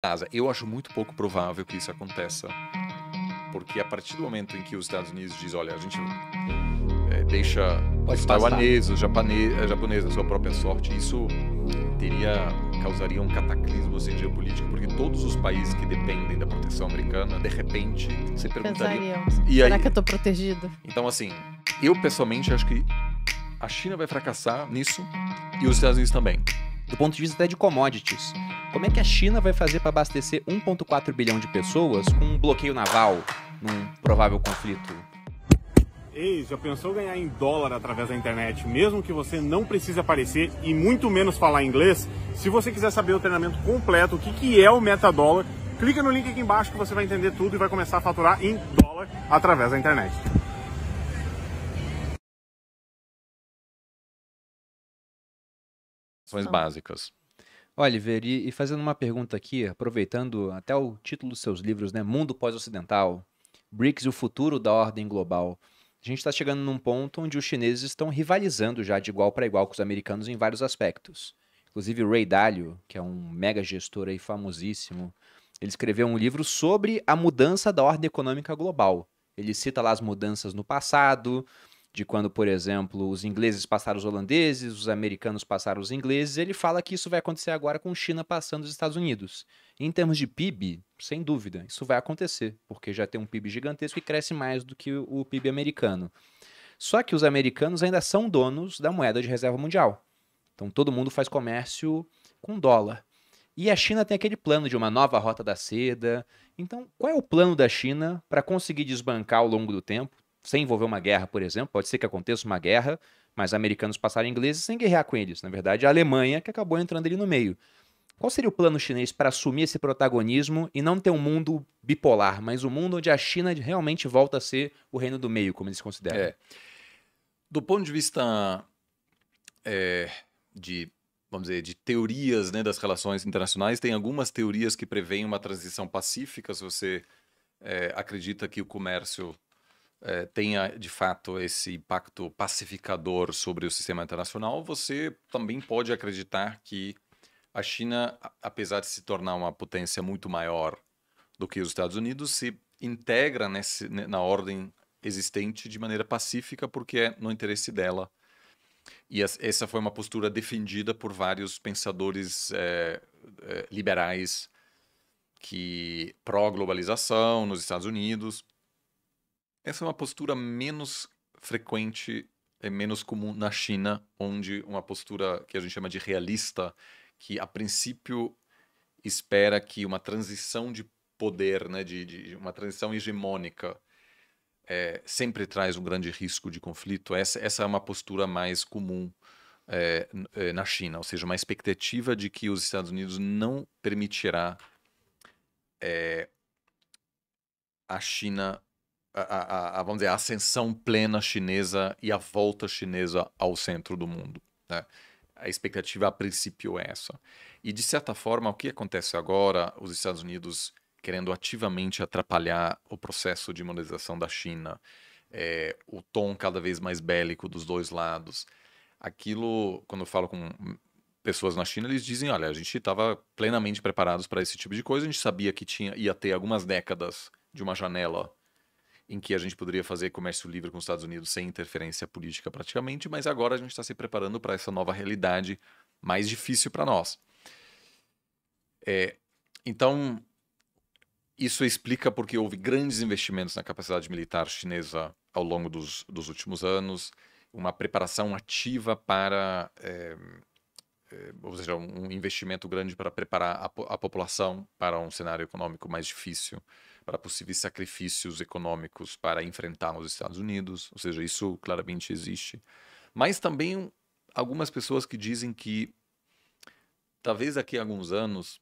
NASA. Eu acho muito pouco provável que isso aconteça, porque a partir do momento em que os Estados Unidos diz, olha, a gente deixa Pode os passar. taiwaneses, os japoneses à sua própria sorte, isso causaria um cataclismo assim, geopolítico, porque todos os países que dependem da proteção americana, de repente, você perguntaria... Pensariam, E será aí? que eu tô protegido? Então, assim, eu pessoalmente acho que a China vai fracassar nisso e os Estados Unidos também. Do ponto de vista até de commodities, como é que a China vai fazer para abastecer 1,4 bilhão de pessoas com um bloqueio naval num provável conflito? Ei, já pensou ganhar em dólar através da internet, mesmo que você não precise aparecer e muito menos falar inglês? Se você quiser saber o treinamento completo, o que é o Metadólar, clica no link aqui embaixo que você vai entender tudo e vai começar a faturar em dólar através da internet. Básicas. Oliver, e fazendo uma pergunta aqui, aproveitando até o título dos seus livros, né? Mundo Pós-Ocidental, BRICS e o Futuro da Ordem Global. A gente está chegando num ponto onde os chineses estão rivalizando já de igual para igual com os americanos em vários aspectos. Inclusive o Ray Dalio, que é um mega gestor aí famosíssimo, ele escreveu um livro sobre a mudança da ordem econômica global. Ele cita lá as mudanças no passado, de quando, por exemplo, os ingleses passaram os holandeses, os americanos passaram os ingleses. Ele fala que isso vai acontecer agora com China passando os Estados Unidos. Em termos de PIB, sem dúvida, isso vai acontecer, porque já tem um PIB gigantesco e cresce mais do que o PIB americano. Só que os americanos ainda são donos da moeda de reserva mundial. Então todo mundo faz comércio com dólar. E a China tem aquele plano de uma nova rota da seda. Então, qual é o plano da China para conseguir desbancar ao longo do tempo, sem envolver uma guerra, por exemplo? Pode ser que aconteça uma guerra, mas americanos passarem ingleses sem guerrear com eles. Na verdade, a Alemanha que acabou entrando ali no meio. Qual seria o plano chinês para assumir esse protagonismo e não ter um mundo bipolar, mas um mundo onde a China realmente volta a ser o reino do meio, como eles consideram? Do ponto de vista vamos dizer, de teorias, né, das relações internacionais, tem algumas teorias que preveem uma transição pacífica, se você acredita que o comércio tenha, de fato, esse impacto pacificador sobre o sistema internacional, você também pode acreditar que a China, apesar de se tornar uma potência muito maior do que os Estados Unidos, se integra na ordem existente de maneira pacífica, porque é no interesse dela. E essa foi uma postura defendida por vários pensadores liberais que pró-globalização nos Estados Unidos. Essa é uma postura menos frequente, menos comum na China, onde uma postura que a gente chama de realista, que a princípio espera que uma transição de poder, né, de uma transição hegemônica, sempre traz um grande risco de conflito. Essa é uma postura mais comum na China, ou seja, uma expectativa de que os Estados Unidos não permitirá a China, vamos dizer, a ascensão plena chinesa e a volta chinesa ao centro do mundo, né? A expectativa, a princípio, é essa. E, de certa forma, o que acontece agora, os Estados Unidos querendo ativamente atrapalhar o processo de modernização da China, o tom cada vez mais bélico dos dois lados. Aquilo, quando eu falo com pessoas na China, eles dizem, olha, a gente estava plenamente preparados para esse tipo de coisa, a gente sabia que ia ter algumas décadas de uma janela em que a gente poderia fazer comércio livre com os Estados Unidos sem interferência política praticamente, mas agora a gente está se preparando para essa nova realidade mais difícil para nós. Então, isso explica porque houve grandes investimentos na capacidade militar chinesa ao longo dos últimos anos, uma preparação ativa para, ou seja, um investimento grande para preparar a população para um cenário econômico mais difícil, para possíveis sacrifícios econômicos para enfrentar os Estados Unidos, ou seja, isso claramente existe. Mas também algumas pessoas que dizem que talvez daqui a alguns anos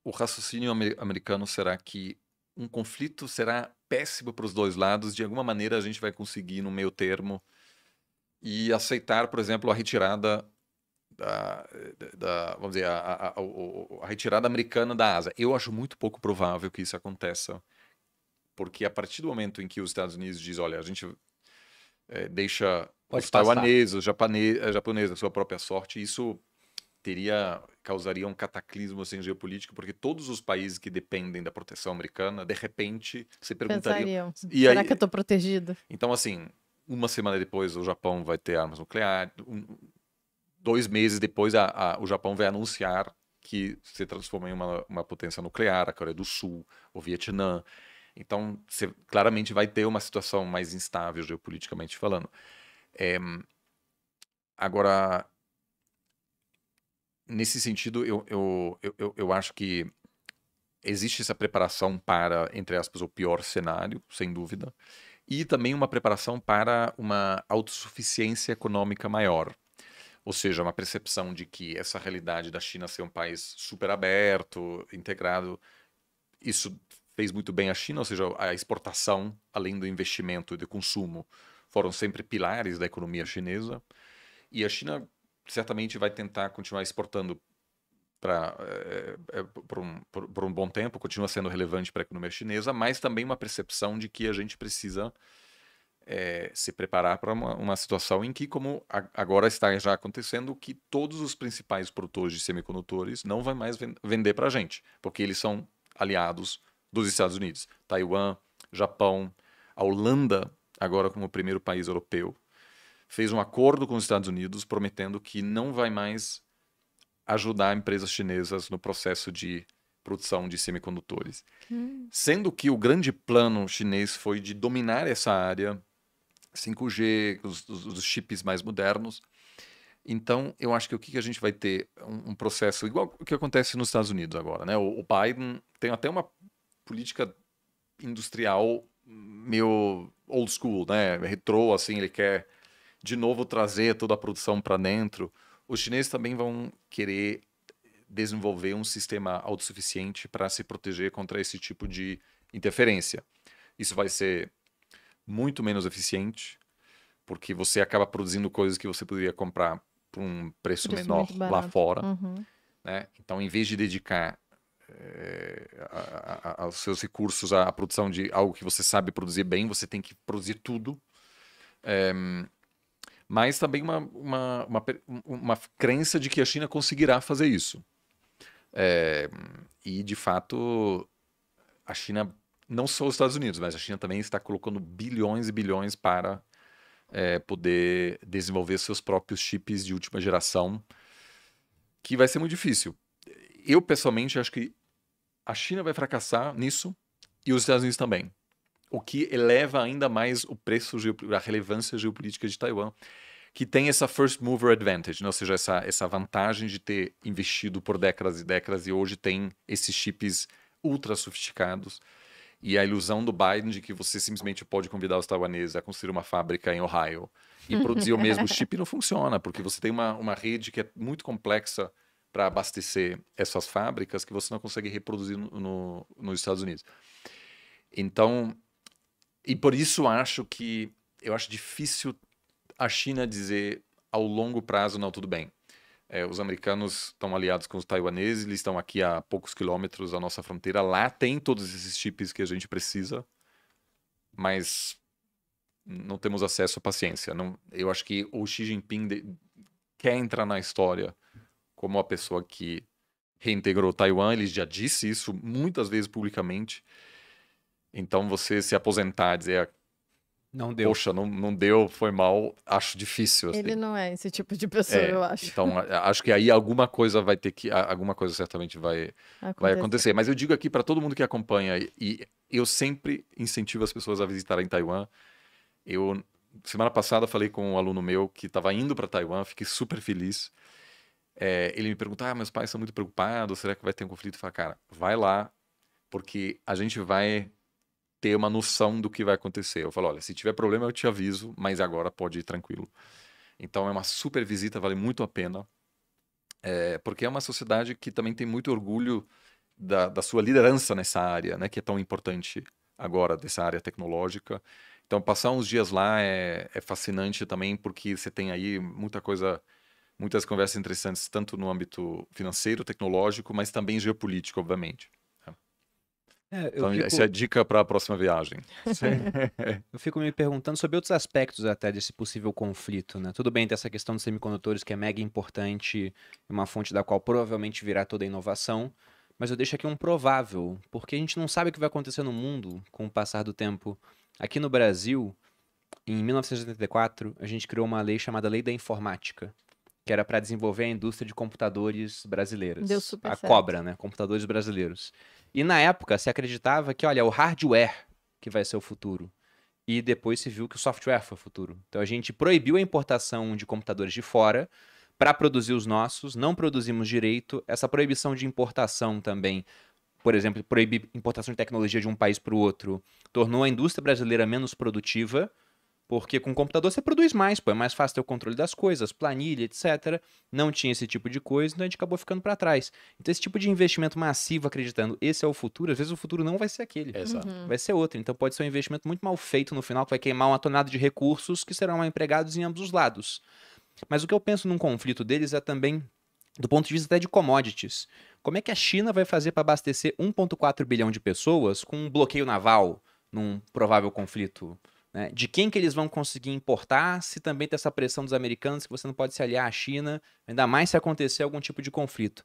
o raciocínio americano será que um conflito será péssimo para os dois lados, de alguma maneira a gente vai conseguir no meio termo e aceitar, por exemplo, a retirada vamos dizer, a retirada americana da Ásia. Eu acho muito pouco provável que isso aconteça, porque a partir do momento em que os Estados Unidos diz, olha, a gente deixa Pode os passar. taiwaneses, os japoneses à sua própria sorte, isso causaria um cataclismo assim, geopolítico, porque todos os países que dependem da proteção americana, de repente, se perguntariam... Pensariam, E será aí, que eu tô protegido? então, assim, uma semana depois o Japão vai ter armas nucleares, 2 meses depois o Japão vai anunciar que se transforma em uma potência nuclear, a Coreia do Sul, o Vietnã. Então, você claramente vai ter uma situação mais instável geopoliticamente falando. Agora, nesse sentido, eu acho que existe essa preparação para, entre aspas, o pior cenário, sem dúvida, e também uma preparação para uma autossuficiência econômica maior. Ou seja, uma percepção de que essa realidade da China ser um país super aberto, integrado, isso fez muito bem a China, ou seja, a exportação, além do investimento e do consumo, foram sempre pilares da economia chinesa. E a China certamente vai tentar continuar exportando por um bom tempo, continua sendo relevante para a economia chinesa, mas também uma percepção de que a gente precisa se preparar para uma situação em que, como agora está já acontecendo, que todos os principais produtores de semicondutores não vão mais vender para a gente, porque eles são aliados dos Estados Unidos. Taiwan, Japão, a Holanda, agora como primeiro país europeu, fez um acordo com os Estados Unidos prometendo que não vai mais ajudar empresas chinesas no processo de produção de semicondutores. Sendo que o grande plano chinês foi de dominar essa área, 5G, os chips mais modernos. Então, eu acho que o que a gente vai ter um processo igual o que acontece nos Estados Unidos agora, né? O Biden tem até uma política industrial meio old school, né? Retrô, assim, ele quer de novo trazer toda a produção para dentro. Os chineses também vão querer desenvolver um sistema autossuficiente para se proteger contra esse tipo de interferência. Isso vai ser muito menos eficiente, porque você acaba produzindo coisas que você poderia comprar por um preço menor lá fora. Né? Então, em vez de dedicar os seus recursos à produção de algo que você sabe produzir bem, você tem que produzir tudo. Mas também uma crença de que a China conseguirá fazer isso. E, de fato, a China, não só os Estados Unidos, mas a China também está colocando bilhões e bilhões para poder desenvolver seus próprios chips de última geração, que vai ser muito difícil. Eu, pessoalmente, acho que a China vai fracassar nisso e os Estados Unidos também. O que eleva ainda mais o preço, a relevância geopolítica de Taiwan, que tem essa first mover advantage, né? Ou seja, essa vantagem de ter investido por décadas e décadas e hoje tem esses chips ultra sofisticados. E a ilusão do Biden de que você simplesmente pode convidar os taiwaneses a construir uma fábrica em Ohio e produzir o mesmo chip não funciona, porque você tem uma rede que é muito complexa para abastecer essas fábricas que você não consegue reproduzir nos Estados Unidos. Então, e por isso eu acho difícil a China dizer ao longo prazo, não, tudo bem. Os americanos estão aliados com os taiwaneses, eles estão aqui a poucos quilômetros da nossa fronteira, lá tem todos esses chips que a gente precisa, mas não temos acesso à paciência. Não, eu acho que o Xi Jinping quer entrar na história como a pessoa que reintegrou Taiwan, ele já disse isso muitas vezes publicamente. Então você se aposentar, dizer, não deu. Poxa, não deu, foi mal, acho difícil. Assim. Ele não é esse tipo de pessoa, eu acho. Então, acho que aí alguma coisa certamente vai acontecer. Mas eu digo aqui para todo mundo que acompanha, e eu sempre incentivo as pessoas a visitarem Taiwan. Semana passada, falei com um aluno meu que estava indo para Taiwan, fiquei super feliz. Ele me perguntou, meus pais são muito preocupados, será que vai ter um conflito? Eu falei, cara, vai lá, porque a gente vai ter uma noção do que vai acontecer. Eu falo, olha, se tiver problema eu te aviso, mas agora pode ir tranquilo. Então é uma super visita, vale muito a pena, porque é uma sociedade que também tem muito orgulho da sua liderança nessa área, né, que é tão importante agora, dessa área tecnológica. Então passar uns dias lá é fascinante também, porque você tem aí muitas conversas interessantes, tanto no âmbito financeiro, tecnológico, mas também geopolítico, obviamente. Então, essa é a dica para a próxima viagem. Eu fico me perguntando sobre outros aspectos até desse possível conflito, né? Tudo bem ter essa questão dos semicondutores que é mega importante, uma fonte da qual provavelmente virá toda a inovação, mas eu deixo aqui um provável, porque a gente não sabe o que vai acontecer no mundo com o passar do tempo. Aqui no Brasil, em 1984, a gente criou uma lei chamada Lei da Informática, que era para desenvolver a indústria de computadores brasileiras. Deu super a certo. Cobra, né? Computadores brasileiros. E na época se acreditava que, olha, é o hardware que vai ser o futuro. E depois se viu que o software foi o futuro. Então a gente proibiu a importação de computadores de fora para produzir os nossos, não produzimos direito. Essa proibição de importação também, por exemplo, proibir importação de tecnologia de um país para o outro, tornou a indústria brasileira menos produtiva, porque com o computador você produz mais, pô, é mais fácil ter o controle das coisas, planilha, etc. Não tinha esse tipo de coisa, então a gente acabou ficando para trás. Então esse tipo de investimento massivo acreditando esse é o futuro, às vezes o futuro não vai ser aquele. Exato. Vai ser outro. Então pode ser um investimento muito mal feito no final, que vai queimar uma tonelada de recursos que serão mal empregados em ambos os lados. Mas o que eu penso num conflito deles é também do ponto de vista até de commodities. Como é que a China vai fazer para abastecer 1,4 bilhão de pessoas com um bloqueio naval num provável conflito? Né? De quem que eles vão conseguir importar, se também tem essa pressão dos americanos que você não pode se aliar à China, ainda mais se acontecer algum tipo de conflito.